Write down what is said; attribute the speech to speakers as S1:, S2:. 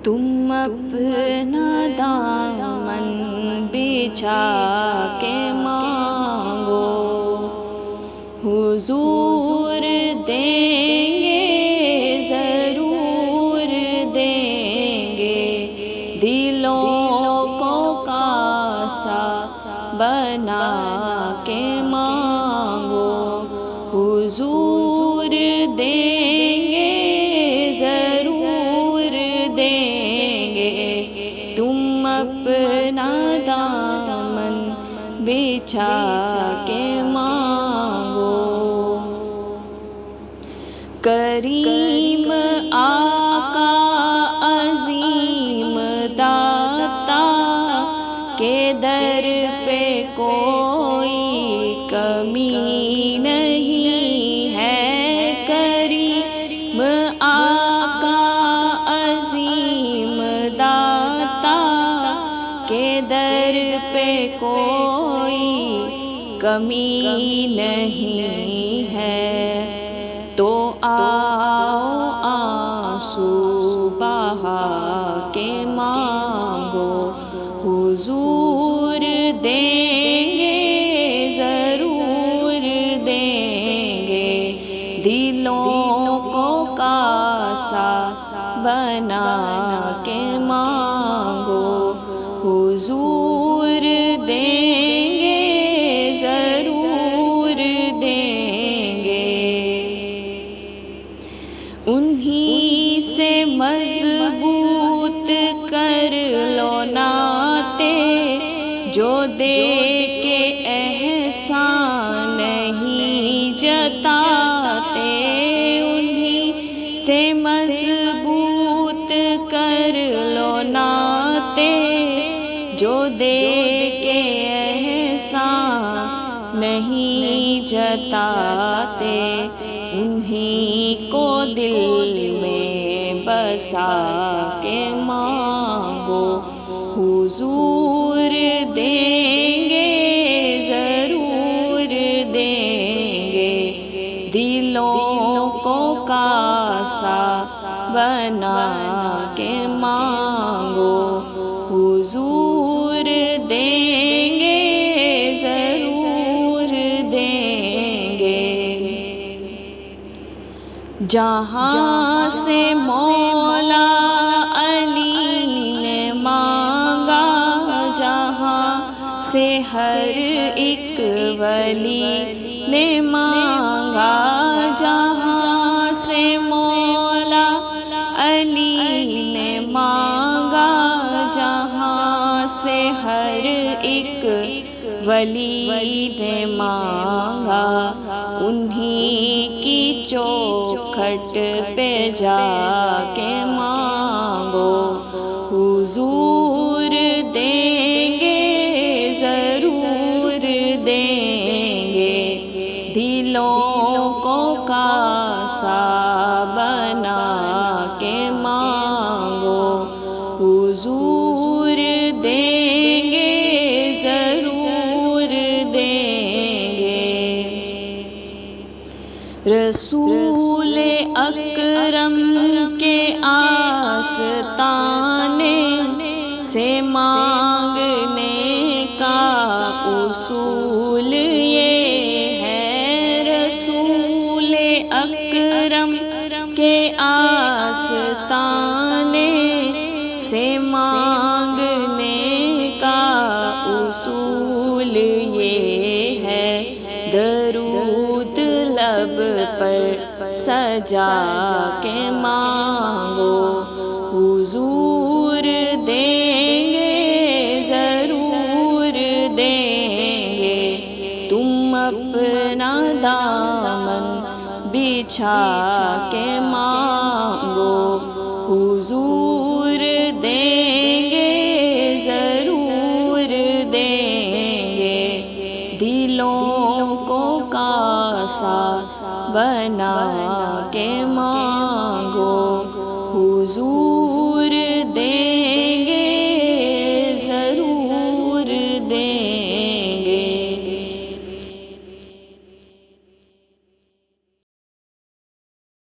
S1: تم اپنا دامن بچھا کے مانگو، حضور دیں گے ضرور دیں گے، دلوں کو کاسا بنا کے مانگو، حضور دیں گے ضرور دیں گے، تم اپنا دامن بچھا کے مانگو۔ کریم آقا عظیم داتا کے در پہ کوئی کمی نہیں ہے، کریم آقا عظیم داتا کے در پہ کوئی کمی نہیں ہے، تو آؤ آنسو بہا کے مانگو، حضور دیں گے ضرور دیں گے، دلوں کو کاسا بنا کے مانگو، حضور دیں گے ضرور دیں گے۔ انہی سے مضبوط کر لو ناطے، جو دے کے احسان نہیں جتاتے، انہی سے مضبوط کر لو ناطے، جو دے کے احسان نہیں جتاتے، انہی کو دل میں بسا کے مانگو، حضور دیں گے ضرور دیں گے، دلوں کو کاسا بنا کے مانگو، حضور دیں گے ضرور دیں گے۔ جہاں سے مولا علی نے مانگا، جہاں سے ہر ایک ولی نے مانگا، جہاں سے مولا علی نے مانگا، جہاں سے ہر ایک ولی نے مانگا، انہی کی چوکھٹ پہ جا کے مانگو، حضور دیں گے ضرور دیں گے، دلوں کو کاسا بنا کے مانگو، حضور دیں گے ضرور دیں گے۔ رسول اکرم کے آستانے سے مانگنے کا اصول یہ ہے، رسول اکرم کے آستانے سے مانگنے کا اصول یہ ہے، درود لب پر سجا کے مانگو، حضور دیں گے ضرور دیں گے، تم اپنا دامن بچھا کے مانگو، حضور دیں گے ضرور دیں گے، دلوں کو کاسا بنا کے مانگو، حضور